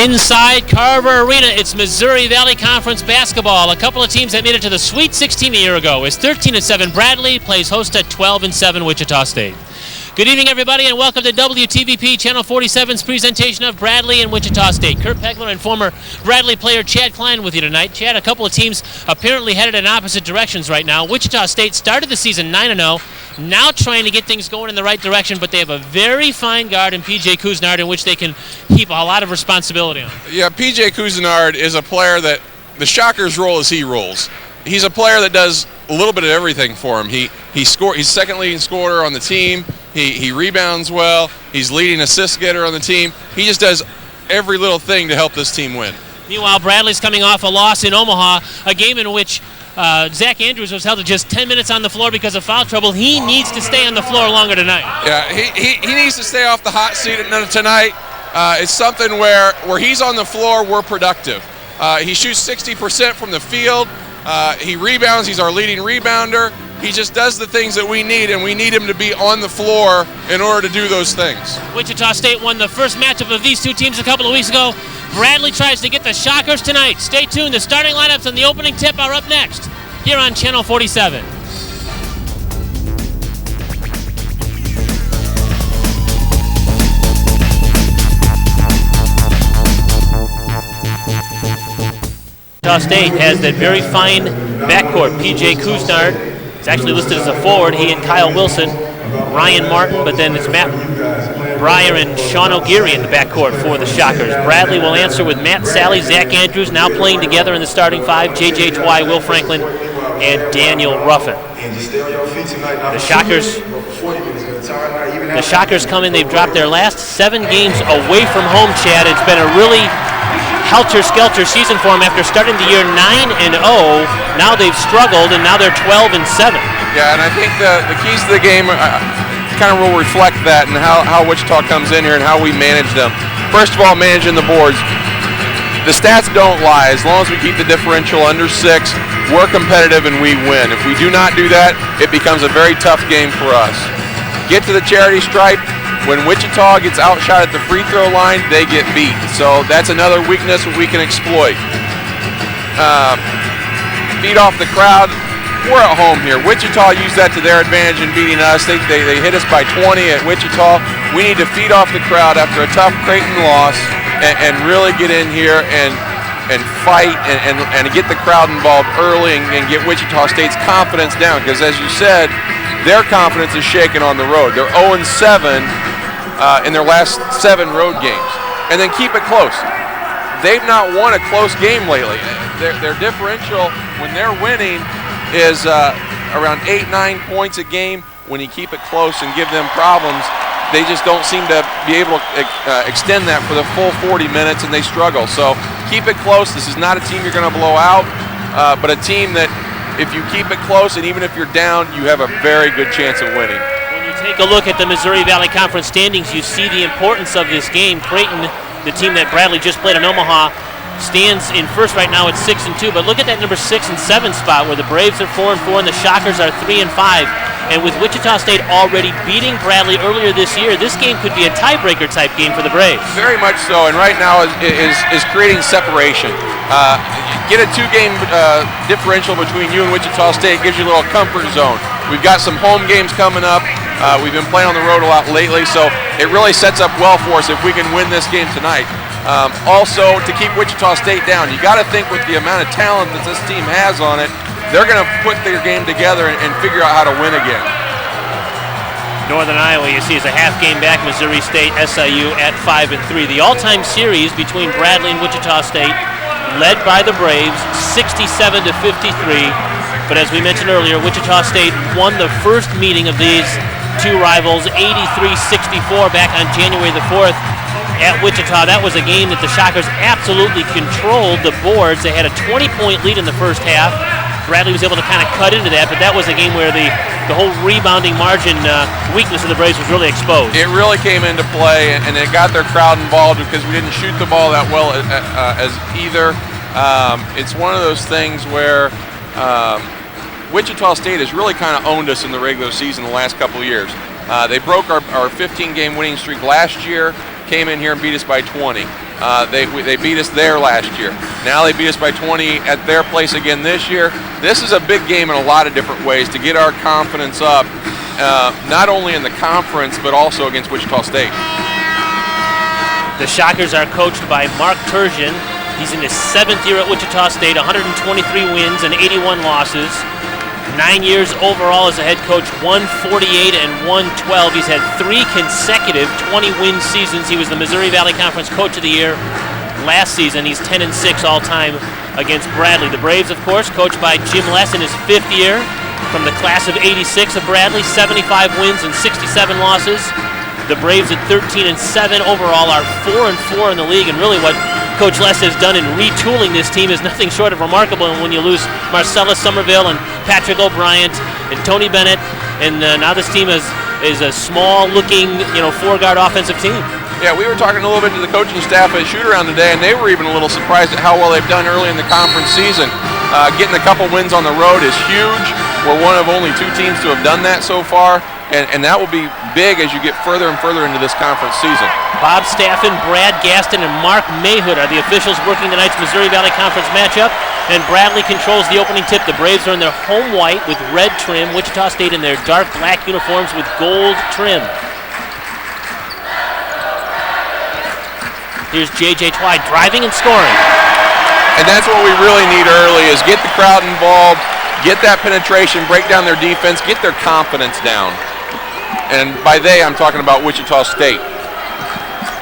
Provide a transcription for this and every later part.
Inside Carver Arena, it's Missouri Valley Conference basketball. A couple of teams that made it to the Sweet 16 a year ago is 13-7 Bradley plays host to 12-7 Wichita State. Good evening, everybody, and welcome to WTVP Channel 47's presentation of Bradley and Wichita State. Kurt Pegler and former Bradley player Chad Klein with you tonight. Chad, a couple of teams apparently headed in opposite directions right now. Wichita State started the season 9-0, now trying to get things going in the right direction, but they have a very fine guard in P.J. Cousinard in which they can heap a lot of responsibility on. Yeah, P.J. Cousinard is a player that the Shockers roll as he rolls. He's a player that does a little bit of everything for him. He's second leading scorer on the team. He rebounds well. He's leading assist getter on the team. He just does every little thing to help this team win. Meanwhile, Bradley's coming off a loss in Omaha, a game in which Zach Andrews was held to just 10 minutes on the floor because of foul trouble. He needs to stay on the floor longer tonight. Yeah, he needs to stay off the hot seat tonight. It's something where he's on the floor, we're productive. He shoots 60% from the field. He rebounds. He's our leading rebounder. He just does the things that we need, and we need him to be on the floor in order to do those things. Wichita State won the first matchup of these two teams a couple of weeks ago. Bradley tries to get the Shockers tonight. Stay tuned. The starting lineups and the opening tip are up next here on Channel 47. Wichita State has that very fine backcourt. P.J. Cousinard is actually listed as a forward. He and Kyle Wilson, Ryan Martin, but then it's Matt Breyer and Sean O'Geary in the backcourt for the Shockers. Bradley will answer with Matt Sally, Zach Andrews now playing together in the starting five, J.J. Twy, Will Franklin, and Daniel Ruffin. The Shockers come in. They've dropped their last 7 games away from home, Chad. It's been a really helter-skelter season for them after starting the year 9-0. Now they've struggled, and now they're 12-7. Yeah, and I think the keys to the game kind of will reflect that and how Wichita comes in here and how we manage them. First of all, managing the boards. The stats don't lie. As long as we keep the differential under 6, we're competitive and we win. If we do not do that, it becomes a very tough game for us. Get to the charity stripe. When Wichita gets outshot at the free throw line, they get beat. So that's another weakness we can exploit. Feed off the crowd. We're at home here. Wichita used that to their advantage in beating us. They hit us by 20 at Wichita. We need to feed off the crowd after a tough Creighton loss and really get in here and fight and get the crowd involved early and get Wichita State's confidence down. Because as you said, their confidence is shaken on the road. They're 0-7 in their last 7 road games. And then keep it close. They've not won a close game lately. Their differential when they're winning is around 8-9 points a game. When you keep it close and give them problems, they just don't seem to be able to extend that for the full 40 minutes, and they struggle. So keep it close. This is not a team you're going to blow out, but a team that if you keep it close and even if you're down, you have a very good chance of winning. When you take a look at the Missouri Valley Conference standings, you see the importance of this game. Creighton, the team that Bradley just played in Omaha, stands in first right now at 6-2, but look at that number 6 and 7 spot where the Braves are 4-4 and the Shockers are 3-5. And with Wichita State already beating Bradley earlier this year, this game could be a tiebreaker type game for the Braves. Very much so, and right now is creating separation. Get a 2-game differential between you and Wichita State. It gives you a little comfort zone. We've got some home games coming up. We've been playing on the road a lot lately, so it really sets up well for us if we can win this game tonight. Also, to keep Wichita State down, you got to think with the amount of talent that this team has on it, they're going to put their game together and figure out how to win again. Northern Iowa, you see, is a half game back. Missouri State, SIU at 5-3. The all-time series between Bradley and Wichita State, led by the Braves, 67-53. But as we mentioned earlier, Wichita State won the first meeting of these two rivals, 83-64, back on January the 4th at Wichita. That was a game that the Shockers absolutely controlled the boards. They had a 20-point lead in the first half. Bradley was able to kind of cut into that, but that was a game where the whole rebounding margin weakness of the Braves was really exposed. It really came into play, and it got their crowd involved because we didn't shoot the ball that well as either. It's one of those things where Wichita State has really kind of owned us in the regular season the last couple of years. They broke our 15-game winning streak last year, came in here and beat us by 20. They beat us there last year. Now they beat us by 20 at their place again this year. This is a big game in a lot of different ways to get our confidence up, not only in the conference but also against Wichita State. The Shockers are coached by Mark Turgeon. He's in his 7th year at Wichita State, 123 wins and 81 losses. 9 years overall as a head coach, 148 and 112. He's had 3 consecutive 20-win seasons. He was the Missouri Valley Conference Coach of the Year last season. He's 10-6 all-time against Bradley. The Braves, of course, coached by Jim Les in his 5th year from the class of '86 of Bradley, 75 wins and 67 losses. The Braves at 13-7 overall are 4-4 in the league, and really what Coach Les has done in retooling this team is nothing short of remarkable. And when you lose Marcellus Somerville and Patrick O'Brien and Tony Bennett, and now this team is a small-looking, four-guard offensive team. Yeah, we were talking a little bit to the coaching staff at shoot-around today, and they were even a little surprised at how well they've done early in the conference season. Getting a couple wins on the road is huge. We're one of only 2 teams to have done that so far, and that will be big as you get further and further into this conference season. Bob Staffen, Brad Gaston, and Mark Mayhood are the officials working tonight's Missouri Valley Conference matchup, and Bradley controls the opening tip. The Braves are in their home white with red trim, Wichita State in their dark black uniforms with gold trim. Here's J.J. Twy driving and scoring. And that's what we really need early is get the crowd involved, get that penetration, break down their defense, get their confidence down. And by they, I'm talking about Wichita State.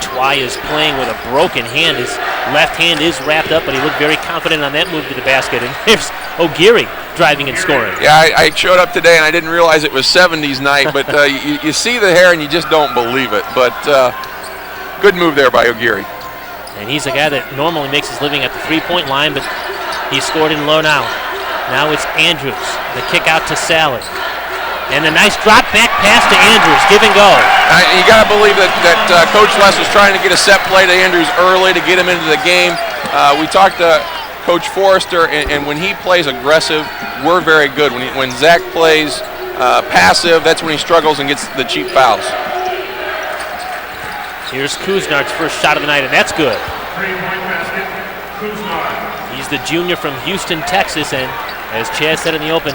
Twy is playing with a broken hand. His left hand is wrapped up, but he looked very confident on that move to the basket. And here's O'Geary driving and scoring. Yeah, I showed up today, and I didn't realize it was 70s night, but you see the hair, and you just don't believe it. But good move there by O'Geary. And he's a guy that normally makes his living at the three-point line, but he scored in low now. Now it's Andrews. The kick out to Sally. And a nice drop back pass to Andrews. Give and go. You got to believe that Coach Les was trying to get a set play to Andrews early to get him into the game. We talked to Coach Forrester, and when he plays aggressive, we're very good. When Zach plays passive, that's when he struggles and gets the cheap fouls. Here's Kuznar's first shot of the night, and that's good. He's the junior from Houston, Texas, and as Chaz said in the open,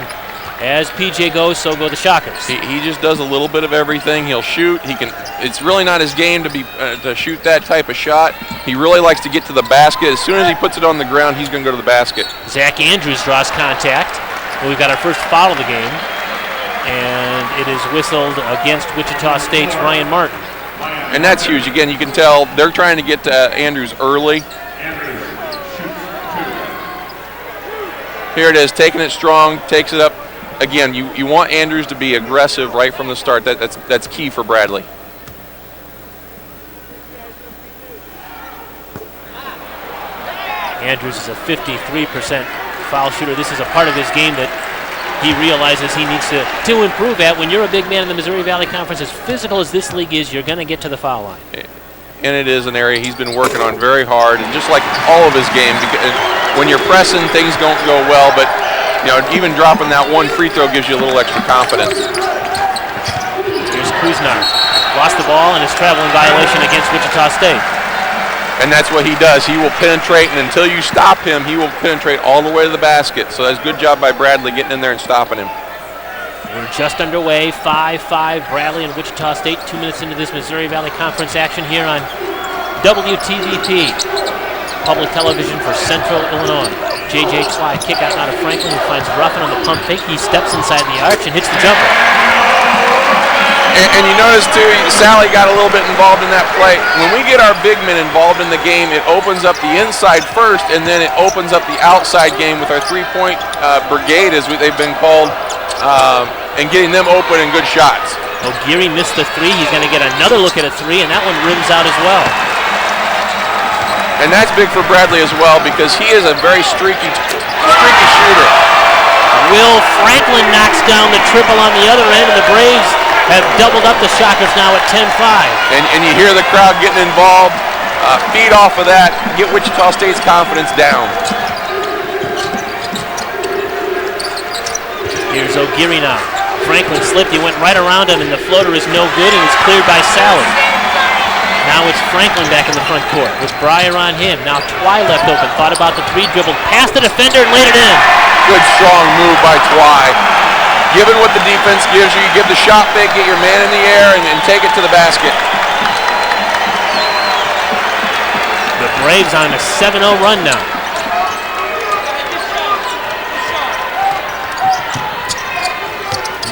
as PJ goes, so go the Shockers. He just does a little bit of everything. He'll shoot. It's really not his game to shoot that type of shot. He really likes to get to the basket. As soon as he puts it on the ground, he's going to go to the basket. Zach Andrews draws contact. Well, we've got our first foul of the game, and it is whistled against Wichita State's Ryan Martin. And that's huge. Again, you can tell they're trying to get to Andrews early. Here it is, taking it strong, takes it up. Again, you want Andrews to be aggressive right from the start. That's key for Bradley. Andrews is a 53% foul shooter. This is a part of his game that he realizes he needs to improve at. When you're a big man in the Missouri Valley Conference, as physical as this league is, you're going to get to the foul line. And it is an area he's been working on very hard, and just like all of his game, when you're pressing, things don't go well, but even dropping that one free throw gives you a little extra confidence. Here's Kuznar. Lost the ball and is traveling violation against Wichita State. And that's what he does. He will penetrate, and until you stop him, he will penetrate all the way to the basket. So that's a good job by Bradley getting in there and stopping him. We're just underway, 5-5, Bradley and Wichita State. 2 minutes into this Missouri Valley Conference action here on WTVP, public television for Central Illinois. J.J. Twy, kick out now to Franklin, who finds Ruffin on the pump fake. He steps inside the arch and hits the jumper. And you notice, too, Sally got a little bit involved in that play. When we get our big men involved in the game, it opens up the inside first, and then it opens up the outside game with our three-point brigade, as they've been called, and getting them open and good shots. O'Geary missed the three. He's going to get another look at a three, and that one rims out as well. And that's big for Bradley as well, because he is a very streaky shooter. Will Franklin knocks down the triple on the other end, and the Braves have doubled up the Shockers now at 10-5. And you hear the crowd getting involved. Feed off of that. Get Wichita State's confidence down. Here's O'Geary now. Franklin slipped. He went right around him, and the floater is no good, and it's cleared by Sally. Now it's Franklin back in the front court with Breyer on him. Now Twy left open, thought about the three, dribbled past the defender and laid it in. Good strong move by Twy. Given what the defense gives you, you give the shot fake, get your man in the air, and take it to the basket. The Braves on a 7-0 run now.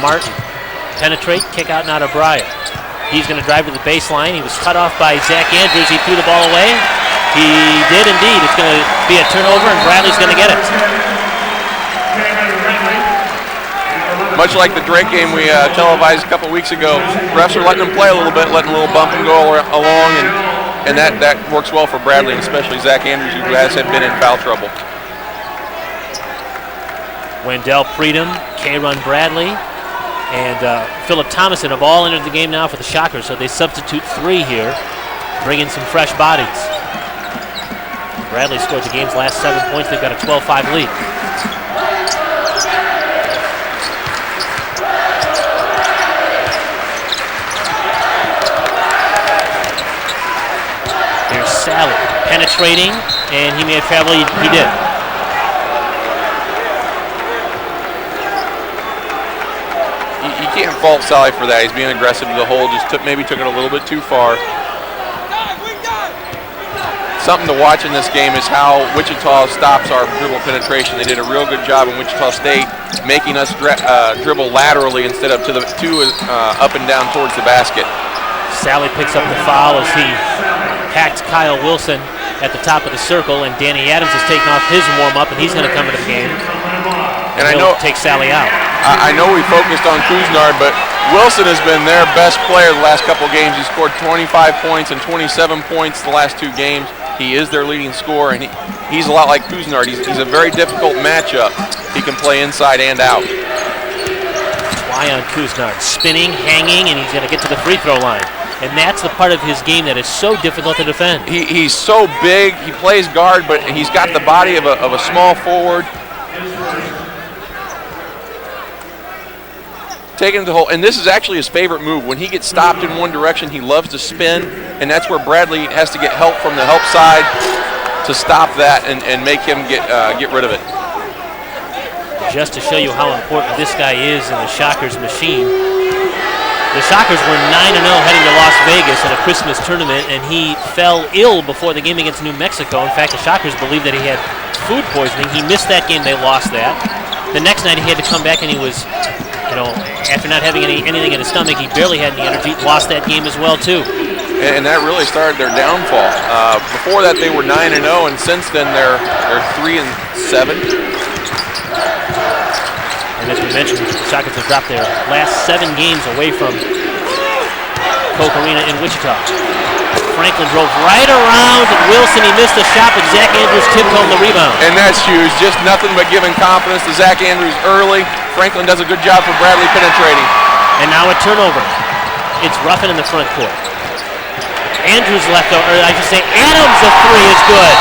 Martin, penetrate, kick out now to Breyer. He's going to drive to the baseline. He was cut off by Zach Andrews. He threw the ball away. He did indeed. It's going to be a turnover, and Bradley's going to get it. Much like the Drake game we televised a couple weeks ago, refs are letting them play a little bit, letting a little bump and go along, and that works well for Bradley, and especially Zach Andrews, who has been in foul trouble. Wendell Freedom, K-Run Bradley, and Philip Thomason have all entered the game now for the Shockers, so they substitute 3 here, bring in some fresh bodies. Bradley scored the game's last 7 points. They've got a 12-5 lead. Here's Sally penetrating, and he may have traveled. He did. You can't fault Sally for that. He's being aggressive to the hole, maybe took it a little bit too far. Something to watch in this game is how Wichita stops our dribble penetration. They did a real good job in Wichita State making us dribble laterally instead of up and down towards the basket. Sally picks up the foul as he hacked Kyle Wilson at the top of the circle, and Danny Adams has taken off his warm-up, and he's going to come into the game. And I know take Sally out. I know we focused on Kuznard, but Wilson has been their best player the last couple of games. He scored 25 points and 27 points the last 2 games. He is their leading scorer, and he's a lot like Kuznard. He's a very difficult matchup. He can play inside and out. Twy on Kuznard, spinning, hanging, and he's going to get to the free throw line. And that's the part of his game that is so difficult to defend. He's so big. He plays guard, but he's got the body of a small forward. Taking the hole, and this is actually his favorite move. When he gets stopped in one direction, he loves to spin, and that's where Bradley has to get help from the help side to stop that and make him get rid of it. Just to show you how important this guy is in the Shockers machine, the Shockers were 9-0 heading to Las Vegas at a Christmas tournament, and he fell ill before the game against New Mexico. In fact, the Shockers believe that he had food poisoning. He missed that game. They lost that. The next night he had to come back, and he was, after not having anything in his stomach, he barely had any energy. Lost that game as well, too. And that really started their downfall. Before that, they were 9-0, and since then they're 3-7. And as we mentioned, the Shockers have dropped their last 7 games away from Carver Arena in Wichita. Franklin drove right around Wilson. He missed the shot, but Zach Andrews tipped home the rebound. And that's huge. Just nothing but giving confidence to Zach Andrews early. Franklin does a good job for Bradley penetrating. And now a turnover. It's Ruffin in the front court. Andrews left over, or I should say Adams, a 3 is good.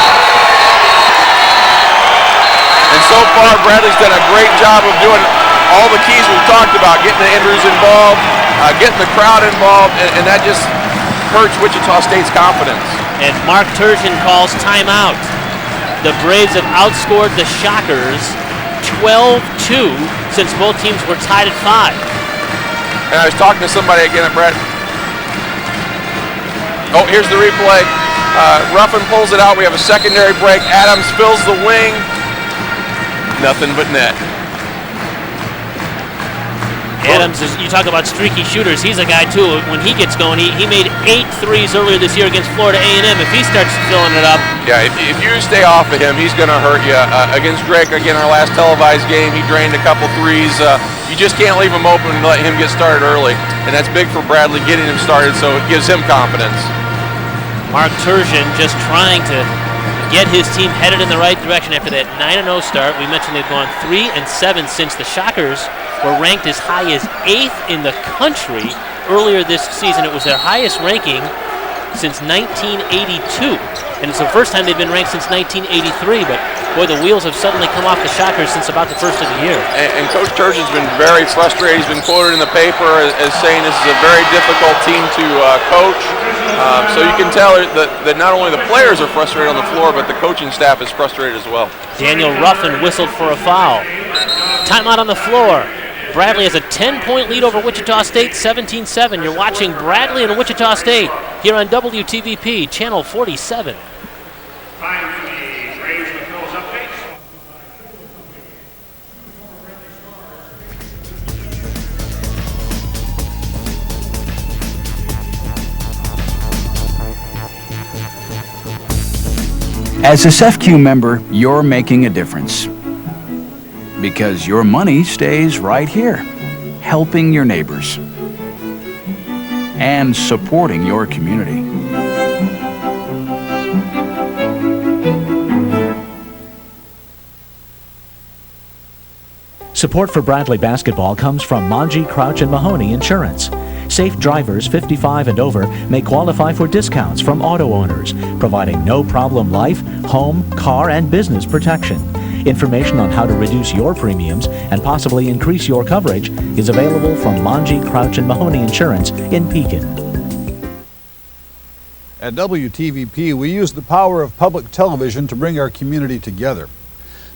And so far, Bradley's done a great job of doing all the keys we've talked about, getting the Andrews involved, getting the crowd involved, and that just hurts Wichita State's confidence. And Mark Turgeon calls timeout. The Braves have outscored the Shockers 12-2 since both teams were tied at 5. And I was talking to somebody again at Brett. Oh, here's the replay. Ruffin pulls it out. We have a secondary break. Adams fills the wing. Nothing but net. Adams, you talk about streaky shooters. He's a guy, too. When he gets going, he made 8 threes earlier this year against Florida A&M. If he starts filling it up. Yeah, if you stay off of him, he's going to hurt you. Against Drake, again, our last televised game, he drained a couple threes. You just can't leave him open and let him get started early. And that's big for Bradley, getting him started, so it gives him confidence. Mark Turgeon just trying to get his team headed in the right direction after that 9-0 start. We mentioned they've gone 3-7 since the Shockers were ranked as high as 8th in the country earlier this season. It was their highest ranking since 1982. And it's the first time they've been ranked since 1983, but boy, the wheels have suddenly come off the Shockers since about the first of the year. And Coach Turgeon's been very frustrated. He's been quoted in the paper as saying this is a very difficult team to coach. So you can tell that not only the players are frustrated on the floor, but the coaching staff is frustrated as well. Daniel Ruffin whistled for a foul. Timeout on the floor. Bradley has a 10-point lead over Wichita State, 17-7. You're watching Bradley and Wichita State here on WTVP, Channel 47. As a SEFCU member, you're making a difference. Because your money stays right here, helping your neighbors and supporting your community. Support for Bradley basketball comes from Monge, Crouch & Mahoney Insurance. Safe drivers 55 and over may qualify for discounts from auto owners, providing no-problem life, home, car, and business protection. Information on how to reduce your premiums and possibly increase your coverage is available from Monge, Crouch & Mahoney Insurance in Pekin. At WTVP, we use the power of public television to bring our community together.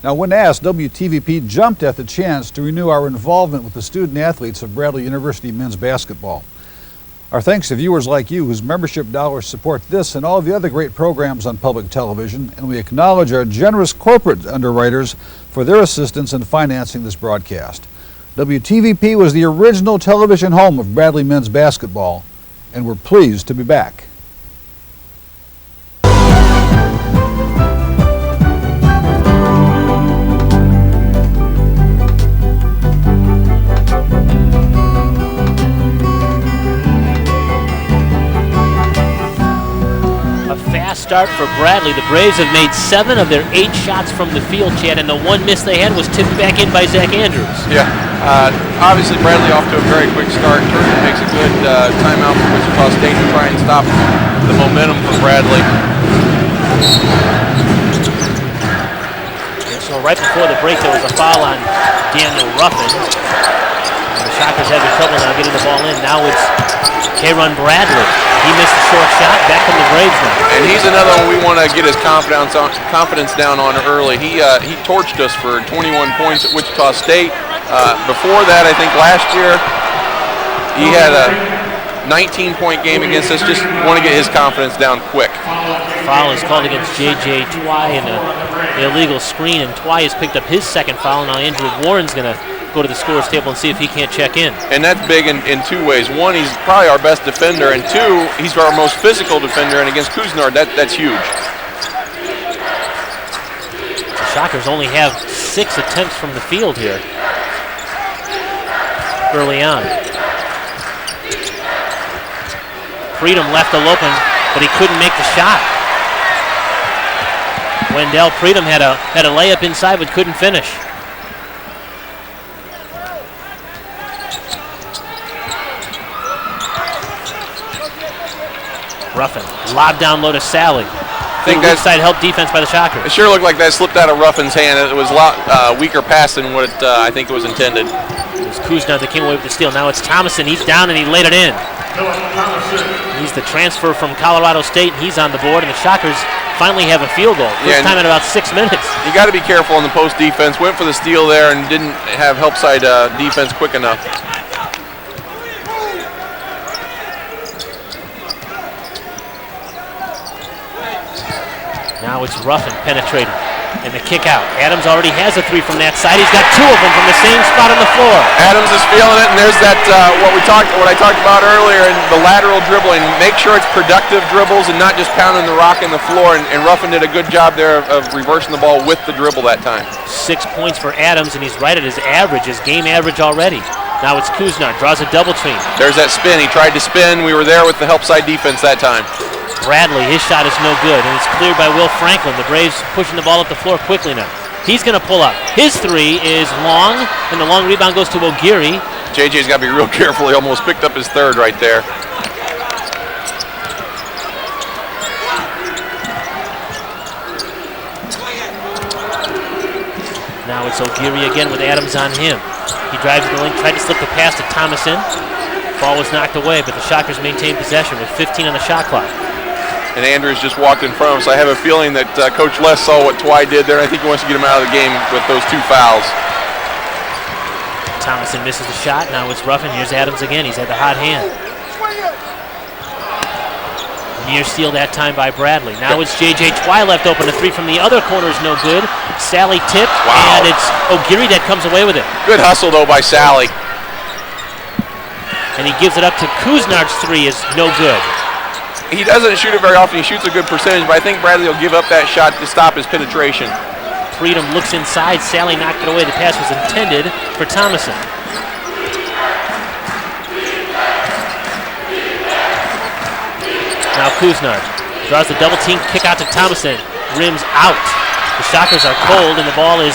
Now, when asked, WTVP jumped at the chance to renew our involvement with the student athletes of Bradley University men's basketball. Our thanks to viewers like you whose membership dollars support this and all the other great programs on public television, and we acknowledge our generous corporate underwriters for their assistance in financing this broadcast. WTVP was the original television home of Bradley men's basketball, and we're pleased to be back. Start for Bradley. The Braves have made 7 of their 8 shots from the field, Chad, and the one miss they had was tipped back in by Zach Andrews. Yeah, obviously Bradley off to a very quick start. Turgeon makes a good timeout for Wichita State to try and stop the momentum for Bradley. And so right before the break, there was a foul on Daniel Ruffin. And the Shockers having trouble now getting the ball in. Now it's K-Run Bradley. He missed a short shot. Back from the Braves now. And he's another one we want to get his confidence down on early. He torched us for 21 points at Wichita State. Before that, I think last year, he had a 19-point game against us. Just want to get his confidence down quick. Foul is called against J.J. Twy and an illegal screen, and Twy has picked up his second foul. Now Andrew Warren's going to go to the scorer's table and see if he can't check in. And that's big in 2 ways. One, he's probably our best defender, and 2, he's our most physical defender, and against Kuznard, that's huge. The Shockers only have 6 attempts from the field here early on. Freedom left a open, but he couldn't make the shot. Wendell Freedom had a layup inside but couldn't finish. Ruffin, lob down low to Sally. I think that side help defense by the Shockers. It sure looked like that slipped out of Ruffin's hand. It was a lot weaker pass than what I think it was intended. It was Kuznard that came away with the steal. Now it's Thomason. He's down and he laid it in. He's the transfer from Colorado State, and he's on the board, and the Shockers finally have a field goal. First time in about 6 minutes. You got to be careful on the post defense. Went for the steal there and didn't have help side defense quick enough. Now it's Ruffin penetrating, and the kick out. Adams already has a 3 from that side. He's got 2 of them from the same spot on the floor. Adams is feeling it, and there's that what I talked about earlier, and the lateral dribbling. Make sure it's productive dribbles and not just pounding the rock in the floor. And Ruffin did a good job there of reversing the ball with the dribble that time. 6 points for Adams, and he's right at his average, his game average already. Now it's Kuznard, draws a double team. There's that spin. He tried to spin. We were there with the help side defense that time. Bradley, his shot is no good, and it's cleared by Will Franklin. The Braves pushing the ball up the floor quickly now. He's going to pull up. His 3 is long, and the long rebound goes to O'Geary. JJ's got to be real careful. He almost picked up his 3rd right there. It's O'Geary again with Adams on him. He drives to the lane, tried to slip the pass to Thomason. Ball was knocked away, but the Shockers maintain possession with 15 on the shot clock. And Andrews just walked in front of him, so I have a feeling that Coach Les saw what Twy did there, and I think he wants to get him out of the game with those 2 fouls. Thomason misses the shot. Now it's Ruffin. Here's Adams again. He's had the hot hand. Near steal that time by Bradley. Now it's J.J. Twy left open. A 3 from the other corner is no good. Sally tipped, and it's O'Geary that comes away with it. Good hustle, though, by Sally. And he gives it up to Kuznar's 3 is no good. He doesn't shoot it very often. He shoots a good percentage, but I think Bradley will give up that shot to stop his penetration. Freedom looks inside. Sally knocked it away. The pass was intended for Thomason. Now Kuznard draws the double team kick out to Thomason. Rims out. The Shockers are cold, and the ball is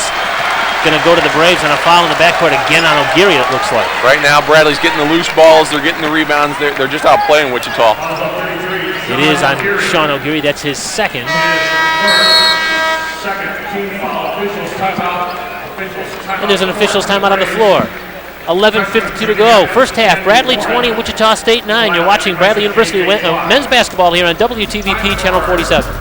going to go to the Braves on a foul in the backcourt again on O'Geary, it looks like. Right now, Bradley's getting the loose balls. They're getting the rebounds. They're just out playing Wichita. It is on Sean O'Geary. That's his second. And there's an official's timeout on the floor. 11:52 to go. First half, Bradley 20, Wichita State 9. You're watching Bradley University men's basketball here on WTVP Channel 47.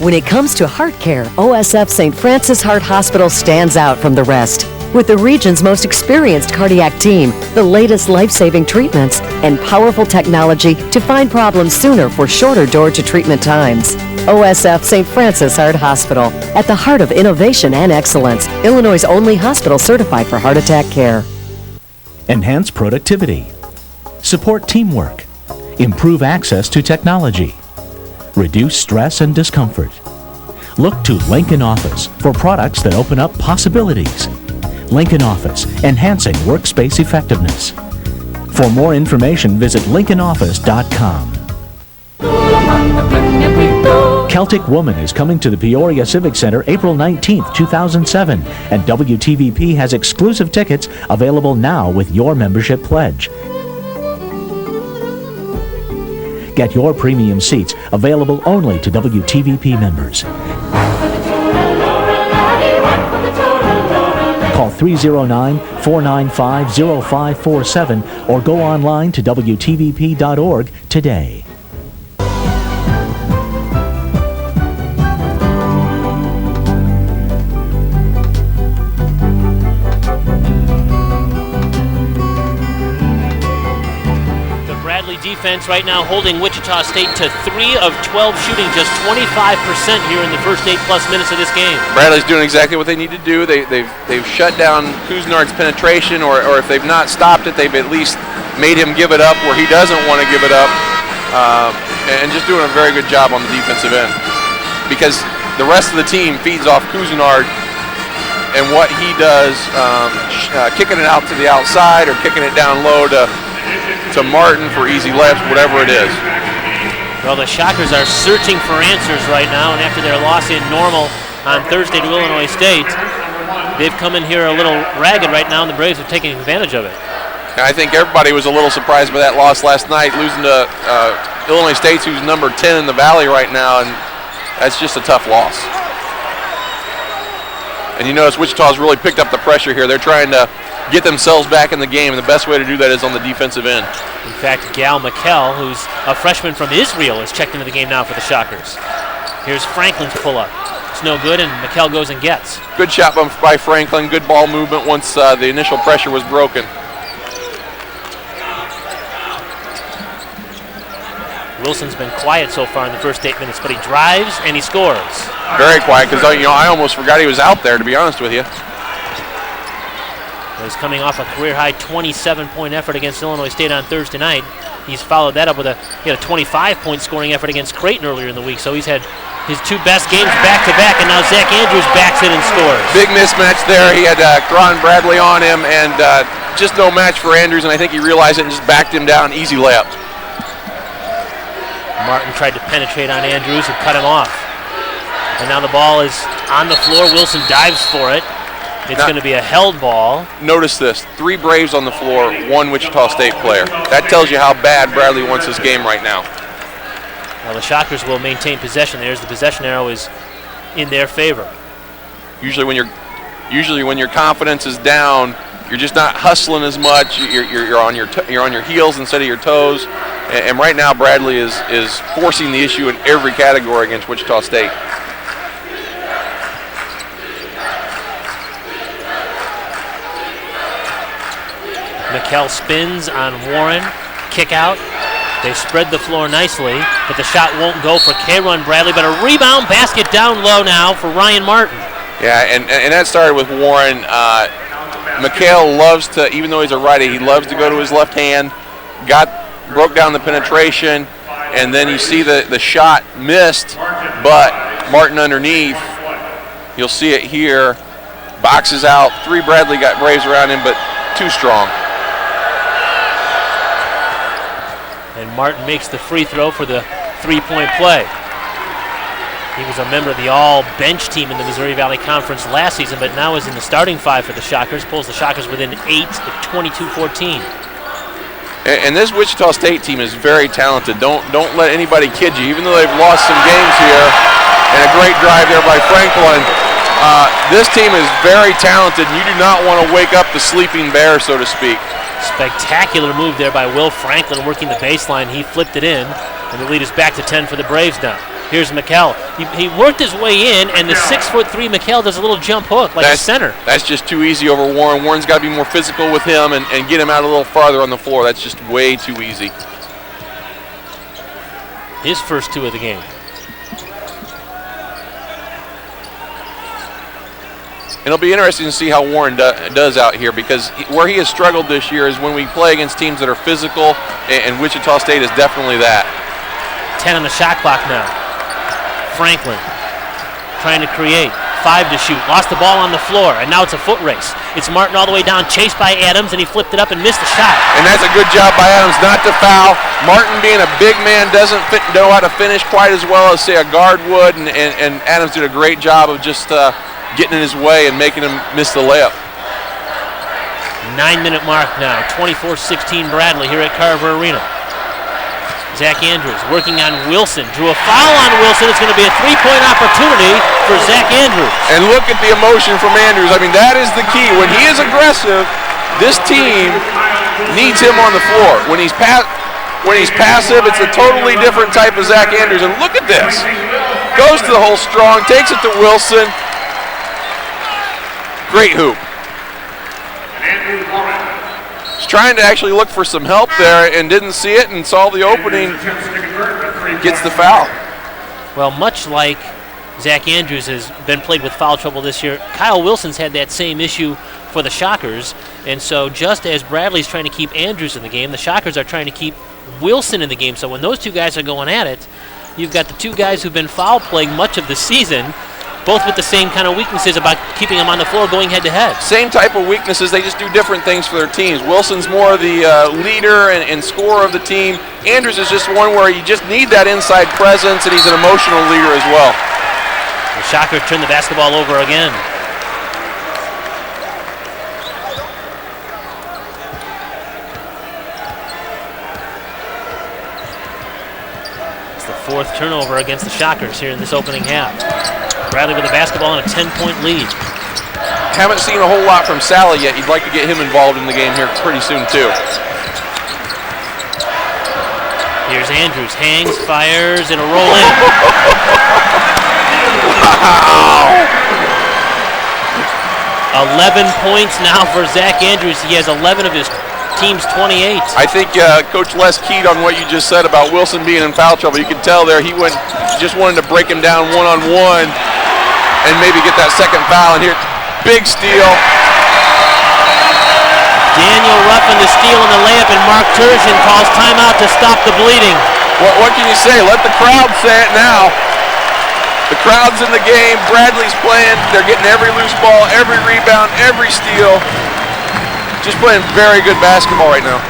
When it comes to heart care, OSF St. Francis Heart Hospital stands out from the rest. With the region's most experienced cardiac team, the latest life-saving treatments, and powerful technology to find problems sooner for shorter door-to-treatment times. OSF St. Francis Heart Hospital, at the heart of innovation and excellence, Illinois' only hospital certified for heart attack care. Enhance productivity. Support teamwork. Improve access to technology. Reduce stress and discomfort. Look to Lincoln Office for products that open up possibilities. Lincoln Office, enhancing workspace effectiveness. For more information, visit lincolnoffice.com. Celtic Woman is coming to the Peoria Civic Center April 19th, 2007, and WTVP has exclusive tickets available now with your membership pledge. Get your premium seats available only to WTVP members. Call 309-495-0547 or go online to WTVP.org today. Defense right now holding Wichita State to 3 of 12 shooting, just 25% here in the first 8+ minutes of this game. Bradley's doing exactly what they need to do. They've shut down Kuznar's penetration, or if they've not stopped it, they've at least made him give it up where he doesn't want to give it up, and just doing a very good job on the defensive end. Because the rest of the team feeds off Kuznard and what he does, kicking it out to the outside or kicking it down low to Martin for easy layups, whatever it is. Well, the Shockers are searching for answers right now, and after their loss in Normal on Thursday to Illinois State, they've come in here a little ragged right now, and the Braves are taking advantage of it. I think everybody was a little surprised by that loss last night, losing to Illinois State, who's number 10 in the Valley right now, and that's just a tough loss. And you notice Wichita's really picked up the pressure here. They're trying to get themselves back in the game, and the best way to do that is on the defensive end. In fact, Gal McKell, who's a freshman from Israel, is checked into the game now for the Shockers. Here's Franklin's pull-up. It's no good, and McKell goes and gets. Good shot by Franklin. Good ball movement once the initial pressure was broken. Wilson's been quiet so far in the first 8 minutes, but he drives and he scores. Very quiet, because I almost forgot he was out there, to be honest with you. He's coming off a career-high 27-point effort against Illinois State on Thursday night. He's followed that up with a 25-point scoring effort against Creighton earlier in the week. So he's had his 2 best games back-to-back, and now Zach Andrews backs it and scores. Big mismatch there. He had Ron Bradley on him, and just no match for Andrews, and I think he realized it and just backed him down. Easy layup. Martin tried to penetrate on Andrews and cut him off. And now the ball is on the floor. Wilson dives for it. It's going to be a held ball. Notice this, 3 Braves on the floor, 1 Wichita State player. That tells you how bad Bradley wants this game right now. Now the Shockers will maintain possession. There's the possession arrow is in their favor. Usually when your confidence is down, you're just not hustling as much. You're on your heels instead of your toes. And right now Bradley is forcing the issue in every category against Wichita State. McKell spins on Warren, kick out. They spread the floor nicely, but the shot won't go for K-Run Bradley, but a rebound basket down low now for Ryan Martin. Yeah, and that started with Warren. McKell loves to, even though he's a righty, he loves to go to his left hand, broke down the penetration, and then you see the shot missed, but Martin underneath, you'll see it here, boxes out. 3 Bradley got Braves around him, but too strong. And Martin makes the free throw for the 3-point play. He was a member of the all-bench team in the Missouri Valley Conference last season, but now is in the starting 5 for the Shockers, pulls the Shockers within 8 at 22-14. And this Wichita State team is very talented. Don't let anybody kid you, even though they've lost some games here, and a great drive there by Franklin. This team is very talented, and you do not want to wake up the sleeping bear, so to speak. Spectacular move there by Will Franklin working the baseline. He flipped it in, and the lead is back to 10 for the Braves now. Here's McKell. He worked his way in, and the 6'3" McKell does a little jump hook like a center. That's just too easy over Warren. Warren's got to be more physical with him and get him out a little farther on the floor. That's just way too easy. His first 2 of the game. It'll be interesting to see how Warren does out here, because where he has struggled this year is when we play against teams that are physical, and Wichita State is definitely that. 10 on the shot clock now. Franklin trying to create. 5 to shoot. Lost the ball on the floor, and now it's a foot race. It's Martin all the way down, chased by Adams, and he flipped it up and missed the shot. And that's a good job by Adams not to foul. Martin, being a big man, doesn't know how to finish quite as well as, say, a guard would, and Adams did a great job of just getting in his way and making him miss the layup. 9-minute mark now. 24-16 Bradley here at Carver Arena. Zach Andrews working on Wilson. Drew a foul on Wilson. It's going to be a 3-point opportunity for Zach Andrews. And look at the emotion from Andrews. I mean, that is the key. When he is aggressive, this team needs him on the floor. When he's passive, it's a totally different type of Zach Andrews. And look at this. Goes to the hole strong, takes it to Wilson. Great hoop. He's trying to actually look for some help there and didn't see it and saw the opening. Gets the foul. Well, much like Zach Andrews has been played with foul trouble this year, Kyle Wilson's had that same issue for the Shockers. And so just as Bradley's trying to keep Andrews in the game, the Shockers are trying to keep Wilson in the game. So when those 2 guys are going at it, you've got the 2 guys who've been foul playing much of the season, both with the same kind of weaknesses about keeping them on the floor going head-to-head. Same type of weaknesses. They just do different things for their teams. Wilson's more the leader and scorer of the team. Andrews is just one where you just need that inside presence, and he's an emotional leader as well. The Shockers turn the basketball over again. It's the 4th turnover against the Shockers here in this opening half. Bradley with the basketball and a 10-point lead. Haven't seen a whole lot from Sally yet. You'd like to get him involved in the game here pretty soon, too. Here's Andrews. Hangs, fires, and a roll in. Wow! 11 points now for Zach Andrews. He has 11 of his team's 28. I think Coach Les keyed on what you just said about Wilson being in foul trouble. You could tell there he just wanted to break him down one-on-one and maybe get that second foul. And here, big steal. Daniel Ruffin the steal and the layup, and Mark Turgeon calls timeout to stop the bleeding. What can you say? Let the crowd say it now. The crowd's in the game. Bradley's playing. They're getting every loose ball, every rebound, every steal. Just playing very good basketball right now.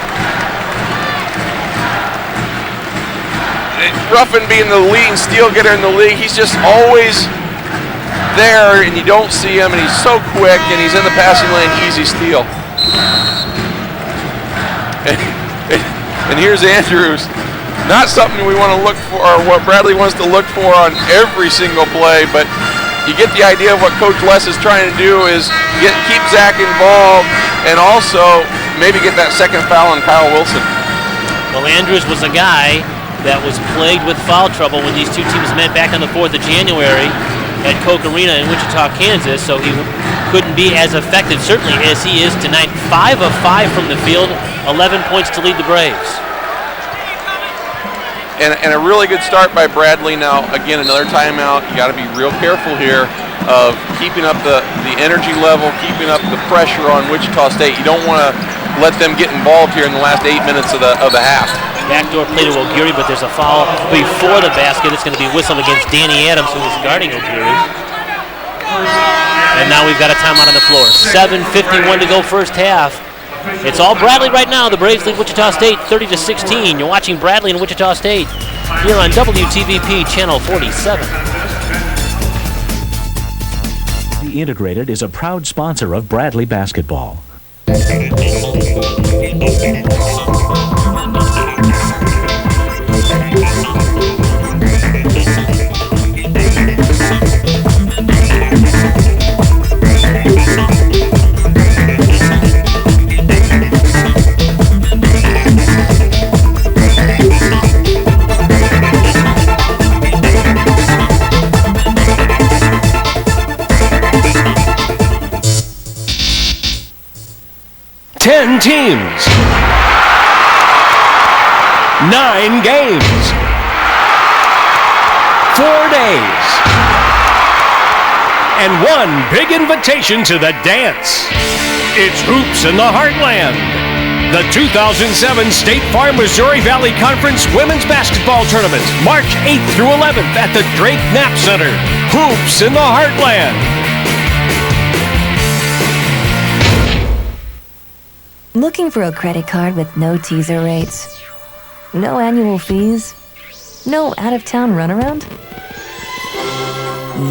Ruffin being the leading steal getter in the league, he's just always there and you don't see him, and he's so quick, and he's in the passing lane, easy steal. And here's Andrews. Not something we want to look for, or what Bradley wants to look for on every single play, but you get the idea of what Coach Les is trying to do is keep Zach involved and also maybe get that second foul on Kyle Wilson. Well, Andrews was a guy that was plagued with foul trouble when these two teams met back on the 4th of January at Carver Arena in Wichita, Kansas, so he couldn't be as effective, certainly, as he is tonight. 5 of 5 from the field, 11 points to lead the Braves. And a really good start by Bradley. Now, again, another timeout. You got to be real careful here of keeping up the energy level, keeping up the pressure on Wichita State. You don't want to let them get involved here in the last 8 minutes of the half. Backdoor play to O'Geary, but there's a foul before the basket. It's going to be whistled against Danny Adams, who is guarding O'Geary. And now we've got a timeout on the floor. 7:51 to go first half. It's all Bradley right now. The Braves lead Wichita State 30-16. You're watching Bradley and Wichita State here on WTVP Channel 47. The Integrated is a proud sponsor of Bradley basketball. Ten teams, 9 games, 4 days, and one big invitation to the dance. It's Hoops in the Heartland, the 2007 State Farm Missouri Valley Conference Women's Basketball Tournament, March 8th through 11th at the Drake Knapp Center. Hoops in the Heartland. Looking for a credit card with no teaser rates? No annual fees? No out-of-town runaround?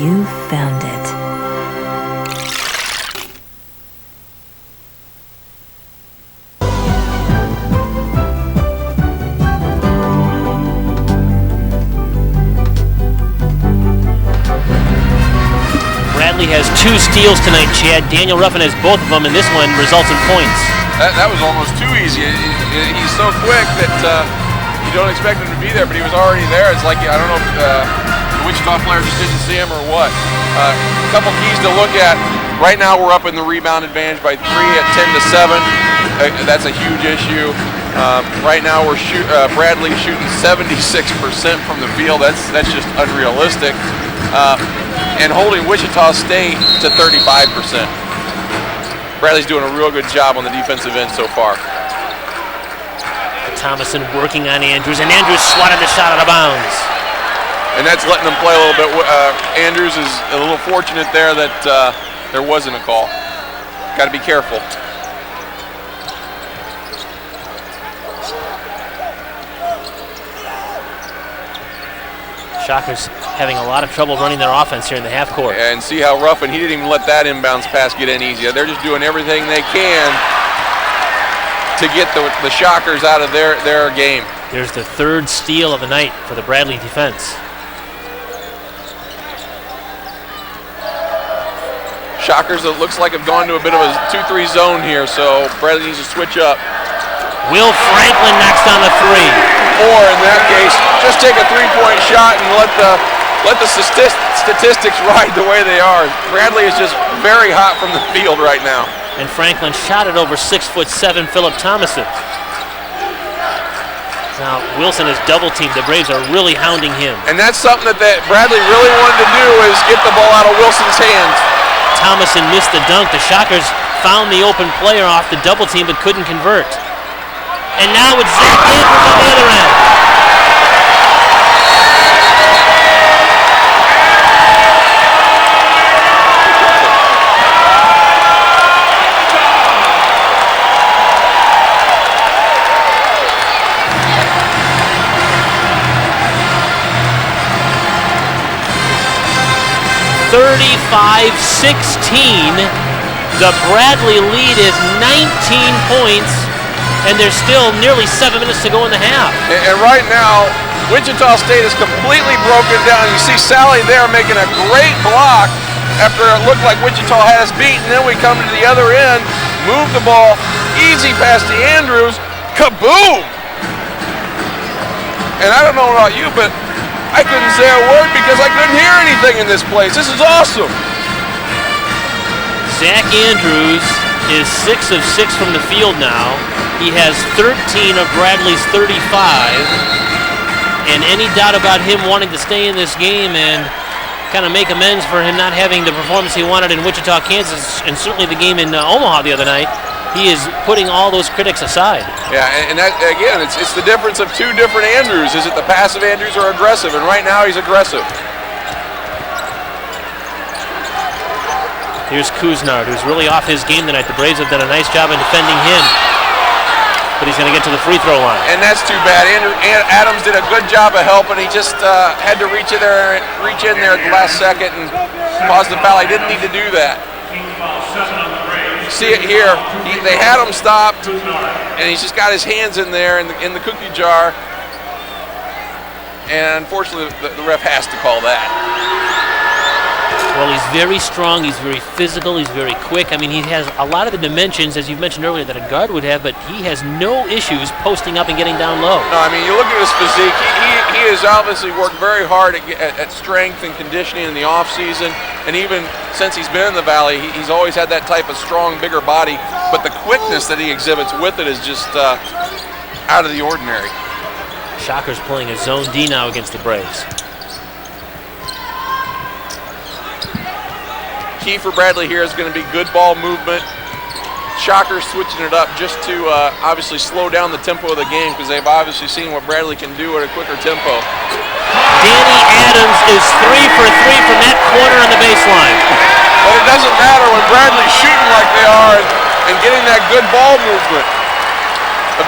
You found it. Bradley has 2 steals tonight, Chad. Daniel Ruffin has both of them, and this one results in points. That was almost too easy. He's so quick that you don't expect him to be there, but he was already there. It's like, I don't know if the Wichita player just didn't see him or what. A couple keys to look at. Right now we're up in the rebound advantage by 3 at 10-7. That's a huge issue. Right now we're Bradley shooting 76% from the field. That's just unrealistic. And holding Wichita State to 35%. Bradley's doing a real good job on the defensive end so far. Thomason working on Andrews, and Andrews swatted the shot out of bounds. And that's letting them play a little bit. Andrews is a little fortunate there that there wasn't a call. Got to be careful. Shockers having a lot of trouble running their offense here in the half court. And see how Ruffin, he didn't even let that inbounds pass get in easy. They're just doing everything they can to get the Shockers out of their game. There's the 3rd steal of the night for the Bradley defense. Shockers, it looks like, have gone to a bit of a 2-3 zone here, so Bradley needs to switch up. Will Franklin knocks down the 3. Or in that case, just take a 3-point shot and let the statistics ride the way they are. Bradley is just very hot from the field right now. And Franklin shot it over 6'7" Philip Thomason. Now Wilson is double teamed. The Braves are really hounding him. And that's something that Bradley really wanted to do, is get the ball out of Wilson's hands. Thomason missed the dunk. The Shockers found the open player off the double team but couldn't convert. And now it's Zach Andrews on the other end. 35-16. The Bradley lead is 19 points, and there's still nearly 7 minutes to go in the half. And right now, Wichita State is completely broken down. You see Sally there making a great block after it looked like Wichita had us beat, and then we come to the other end, move the ball, easy pass to Andrews, kaboom! And I don't know about you, but I couldn't say a word because I couldn't hear anything in this place. This is awesome. Zach Andrews is 6 of 6 from the field now. He has 13 of Bradley's 35. And any doubt about him wanting to stay in this game and kind of make amends for him not having the performance he wanted in Wichita, Kansas, and certainly the game in Omaha the other night, he is putting all those critics aside. Yeah, and that, again, it's the difference of two different Andrews. Is it the passive Andrews or aggressive? And right now he's aggressive. Here's Kuznard, who's really off his game tonight. The Braves have done a nice job in defending him, but he's going to get to the free throw line. And that's too bad. Adams did a good job of helping. He just had to reach in there at the last second and cause the foul. He didn't need to do that. See it here. They had him stopped, and he's just got his hands in there in the cookie jar. And unfortunately, the ref has to call that. Well, he's very strong, he's very physical, he's very quick. I mean, he has a lot of the dimensions, as you've mentioned earlier, that a guard would have, but he has no issues posting up and getting down low. No, I mean, you look at his physique. He has obviously worked very hard at strength and conditioning in the offseason, and even since he's been in the Valley, he's always had that type of strong, bigger body, but the quickness that he exhibits with it is just out of the ordinary. Shockers playing a zone D now against the Braves. Key for Bradley here is going to be good ball movement. Shockers switching it up just to obviously slow down the tempo of the game because they've obviously seen what Bradley can do at a quicker tempo. Danny Adams is 3 for 3 from that corner on the baseline. But it doesn't matter when Bradley's shooting like they are and getting that good ball movement.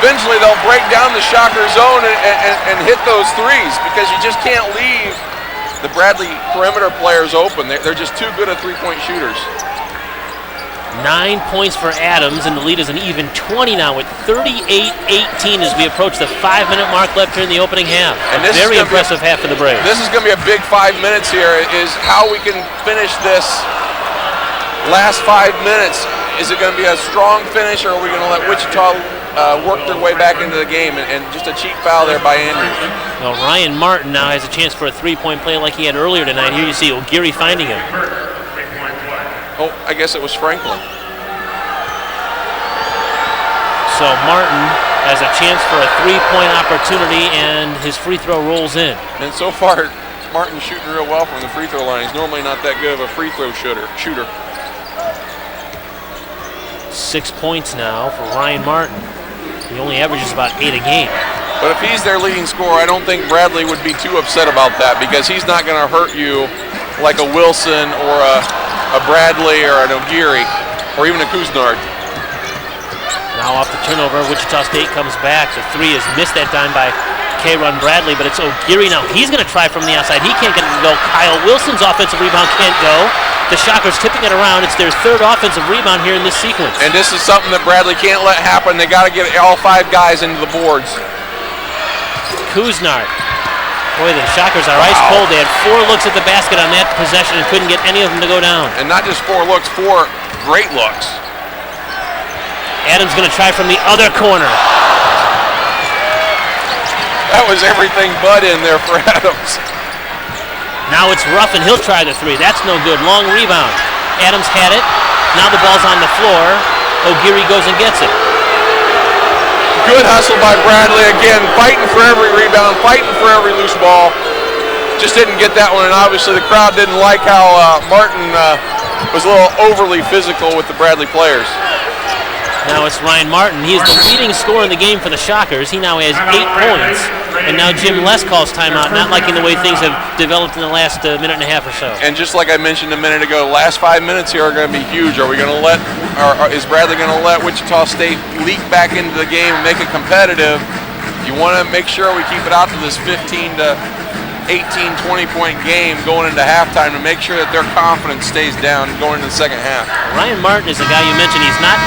Eventually they'll break down the Shocker zone and hit those threes because you just can't leave the Bradley perimeter players open. They're just too good at three-point shooters. 9 points for Adams, and the lead is an even 20 now with 38-18 as we approach the 5-minute mark left here in the opening half. And this very impressive half for the Braves. This is going to be a big 5 minutes here, is how we can finish this last 5 minutes. Is it going to be a strong finish, or are we going to let Wichita work their way back into the game, and just a cheap foul there by Andrews. Well, Ryan Martin now has a chance for a three-point play like he had earlier tonight. Here you see O'Geary finding him. Oh, I guess it was Franklin. So Martin has a chance for a three-point opportunity, and his free throw rolls in. And so far, Martin's shooting real well from the free throw line. He's normally not that good of a free throw shooter. 6 points now for Ryan Martin. He only averages about 8 a game. But if he's their leading scorer, I don't think Bradley would be too upset about that because he's not going to hurt you like a Wilson or a Bradley or an O'Geary or even a Kuznard. Now off the turnover, Wichita State comes back. The three is missed that time by K-Run Bradley, but it's O'Geary now. He's going to try from the outside. He can't get it to go. Kyle Wilson's offensive rebound can't go. The Shockers tipping it around. It's their third offensive rebound here in this sequence. And this is something that Bradley can't let happen. They got to get all 5 guys into the boards. Kuznard. Boy, the Shockers are ice cold. They had 4 looks at the basket on that possession and couldn't get any of them to go down. And not just 4 looks, 4 great looks. Adams going to try from the other corner. That was everything but in there for Adams. Now it's Ruff, and he'll try the 3. That's no good. Long rebound. Adams had it. Now the ball's on the floor. O'Geary goes and gets it. Good hustle by Bradley. Again, fighting for every rebound, fighting for every loose ball. Just didn't get that one, and obviously the crowd didn't like how Martin was a little overly physical with the Bradley players. Now it's Ryan Martin. He is the leading scorer in the game for the Shockers. He now has 8 points. And now Jim Les calls timeout, not liking the way things have developed in the last minute and a half or so. And just like I mentioned a minute ago, the last 5 minutes here are going to be huge. Are we going to let, or is Bradley going to let Wichita State leak back into the game and make it competitive? You want to make sure we keep it out to this 15 to 18, 20-point game going into halftime to make sure that their confidence stays down going into the second half. Ryan Martin is a guy you mentioned. He's not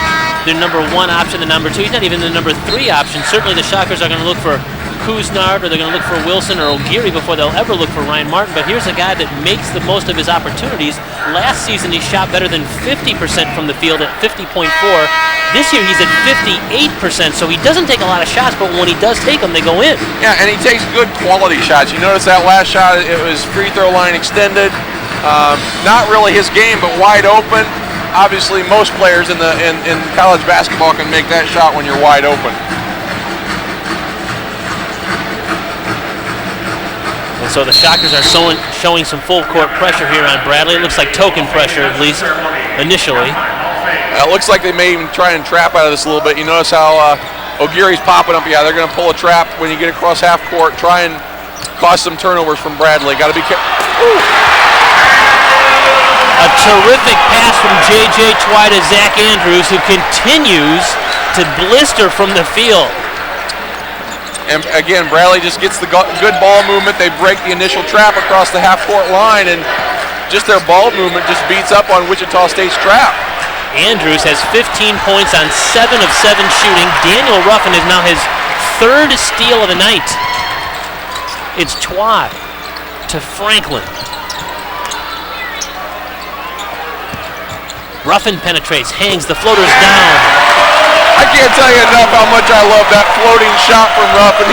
their number 1 option, the number 2. He's not even the number 3 option. Certainly the Shockers are going to look for Kuznard, or they're going to look for Wilson or O'Geary before they'll ever look for Ryan Martin. But here's a guy that makes the most of his opportunities. Last season he shot better than 50% from the field at 50.4. This year he's at 58%, so he doesn't take a lot of shots, but when he does take them, they go in. Yeah, and he takes good quality shots. You notice that last shot, it was free throw line extended. Not really his game, but wide open. Obviously, most players in college basketball can make that shot when you're wide open. And so the Shockers are showing some full court pressure here on Bradley. It looks like token pressure, at least initially. It looks like they may even try and trap out of this a little bit. You notice how O'Geary's popping up. Yeah, they're going to pull a trap when you get across half court. Try and cause some turnovers from Bradley. Got to be careful. A terrific pass from J.J. Twy to Zach Andrews, who continues to blister from the field. And again, Bradley just gets the good ball movement. They break the initial trap across the half court line, and just their ball movement just beats up on Wichita State's trap. Andrews has 15 points on 7 of 7 shooting. Daniel Ruffin is now his 3rd steal of the night. It's Twy to Franklin. Ruffin penetrates, hangs, the floater's down. I can't tell you enough how much I love that floating shot from Ruffin.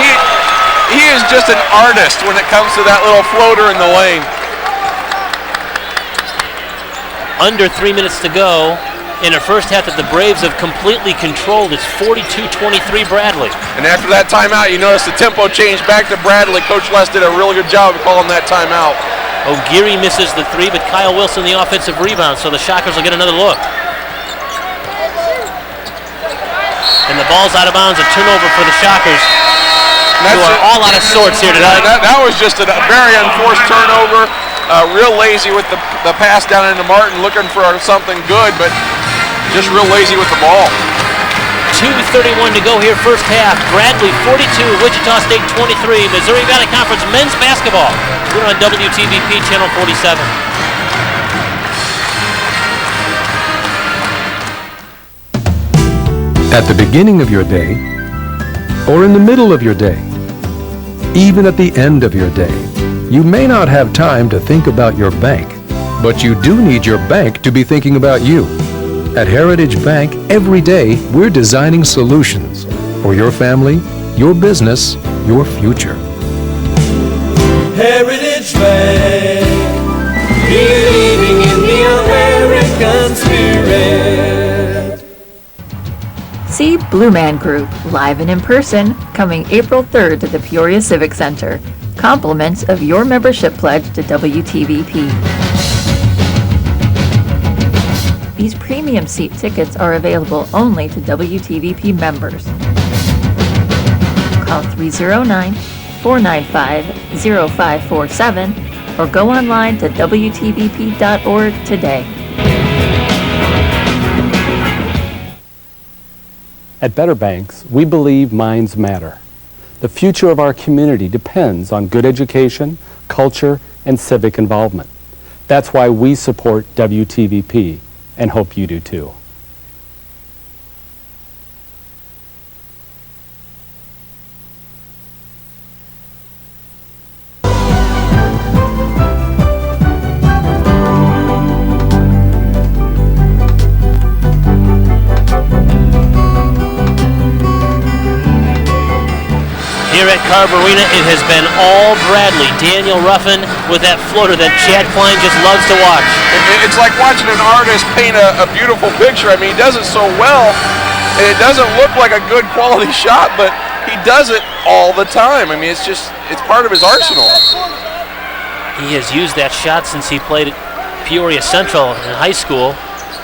He is just an artist when it comes to that little floater in the lane. Under 3 minutes to go in a first half that the Braves have completely controlled. It's 42-23 Bradley. And after that timeout, you notice the tempo changed back to Bradley. Coach Les did a really good job of calling that timeout. O'Geary misses the 3, but Kyle Wilson the offensive rebound, so the Shockers will get another look. And the ball's out of bounds, a turnover for the Shockers, who are all out of sorts here tonight. That was just a very unforced turnover. Real lazy with the pass down into Martin, looking for something good, but just real lazy with the ball. 2:31 to go here, first half. Bradley 42, Wichita State 23. Missouri Valley Conference men's basketball. We're on WTVP Channel 47. At the beginning of your day, or in the middle of your day, even at the end of your day, you may not have time to think about your bank, but you do need your bank to be thinking about you. At Heritage Bank, every day we're designing solutions for your family, your business, your future. Heritage Bank, believing in the American spirit. See Blue Man Group live and in person coming April 3rd to the Peoria Civic Center. Compliments of your membership pledge to WTVP. These premium seat tickets are available only to WTVP members. Call 309-495-0547 or go online to WTVP.org today. At Better Banks, we believe minds matter. The future of our community depends on good education, culture, and civic involvement. That's why we support WTVP and hope you do too. Here at Carver Arena, it has been all Bradley. Daniel Ruffin with that floater that Chad Klein just loves to watch. It's like watching an artist paint a beautiful picture. I mean, he does it so well, and it doesn't look like a good quality shot, but he does it all the time. I mean, it's part of his arsenal. He has used that shot since he played at Peoria Central in high school.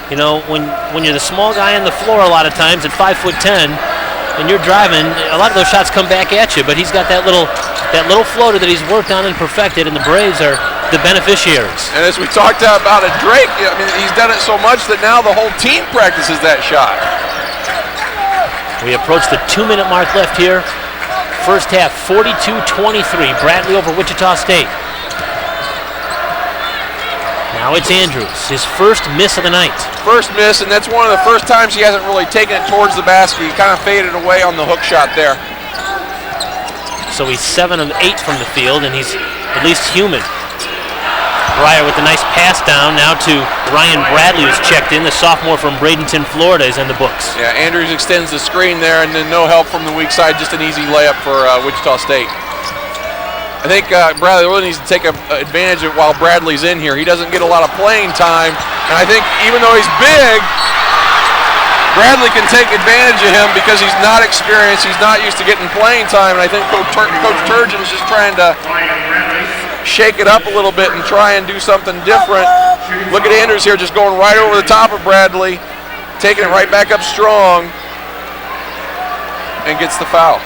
You know, when you're the small guy on the floor a lot of times at 5'10", and you're driving, a lot of those shots come back at you, but he's got that little floater that he's worked on and perfected, and the Braves are the beneficiaries. And as we talked about at Drake, I mean, he's done it so much that now the whole team practices that shot. We approach the 2-minute mark left here. First half, 42-23, Bradley over Wichita State. Now it's Andrews, his first miss of the night. First miss, and that's one of the first times he hasn't really taken it towards the basket. He kind of faded away on the hook shot there. So he's 7 of 8 from the field, and he's at least human. Breyer with a nice pass down now to Ryan Bradley, who's checked in. The sophomore from Bradenton, Florida, is in the books. Yeah, Andrews extends the screen there, and then no help from the weak side. Just an easy layup for Wichita State. I think Bradley really needs to take advantage of while Bradley's in here. He doesn't get a lot of playing time, and I think even though he's big, Bradley can take advantage of him because he's not experienced. He's not used to getting playing time, and I think Coach Turgeon's just trying to shake it up a little bit and try and do something different. Look at Andrews here just going right over the top of Bradley, taking it right back up strong, and gets the foul.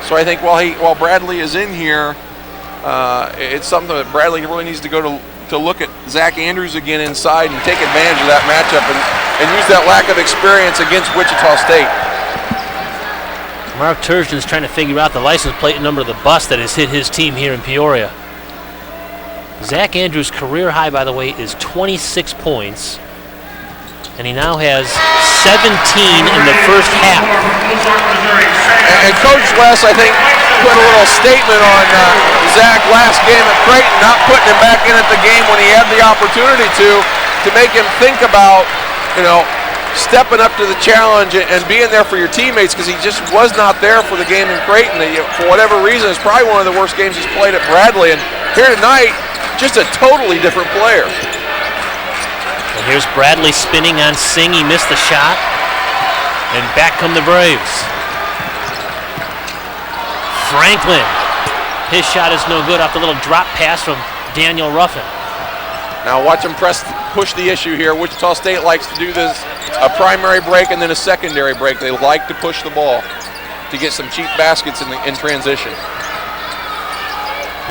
So I think while Bradley is in here, it's something that Bradley really needs to go to look at Zach Andrews again inside and take advantage of that matchup and use that lack of experience against Wichita State. Mark Turgeon's trying to figure out the license plate number of the bus that has hit his team here in Peoria. Zach Andrews' career high, by the way, is 26 points, and he now has 17 in the first half. And Coach West, I think, put a little statement on Zach last game at Creighton, not putting him back in at the game when he had the opportunity to make him think about, stepping up to the challenge and being there for your teammates, because he just was not there for the game in Creighton. For whatever reason, it's probably one of the worst games he's played at Bradley. And here tonight, just a totally different player. And here's Bradley spinning on Singh. He missed the shot. And back come the Braves. Franklin. His shot is no good off the little drop pass from Daniel Ruffin. Now watch him push the issue here. Wichita State likes to do this, a primary break and then a secondary break. They like to push the ball to get some cheap baskets in transition.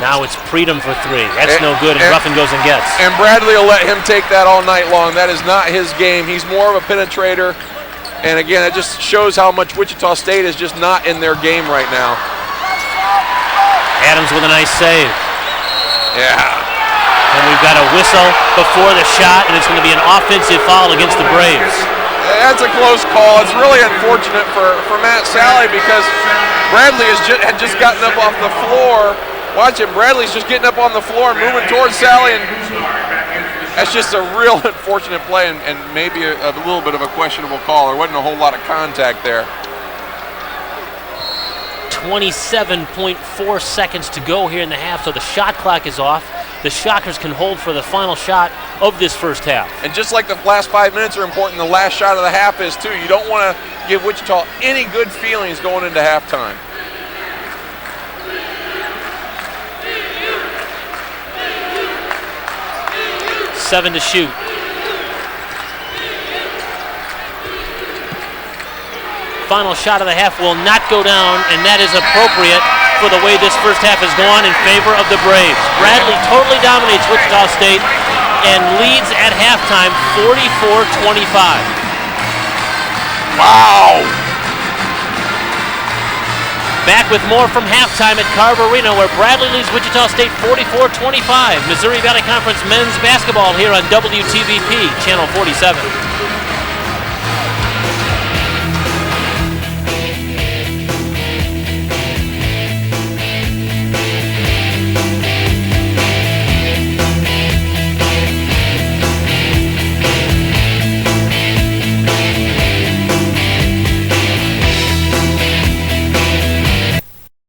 Now it's Predum for 3. That's no good, and Ruffin goes and gets. And Bradley will let him take that all night long. That is not his game. He's more of a penetrator. And again, it just shows how much Wichita State is just not in their game right now. Adams with a nice save. Yeah. And we've got a whistle before the shot, and it's going to be an offensive foul against the Braves. That's a close call. It's really unfortunate for Matt Sally because Bradley had just gotten up off the floor. Watch him. Bradley's just getting up on the floor and moving towards Sally, and that's just a real unfortunate play and maybe a little bit of a questionable call. There wasn't a whole lot of contact there. 27.4 seconds to go here in the half, so the shot clock is off. The Shockers can hold for the final shot of this first half. And just like the last 5 minutes are important, the last shot of the half is too. You don't want to give Wichita any good feelings going into halftime. Seven to shoot. Final shot of the half will not go down, and that is appropriate for the way this first half has gone in favor of the Braves. Bradley totally dominates Wichita State and leads at halftime 44-25. Wow! Back with more from halftime at Carver Arena, where Bradley leads Wichita State 44-25. Missouri Valley Conference men's basketball here on WTVP, Channel 47.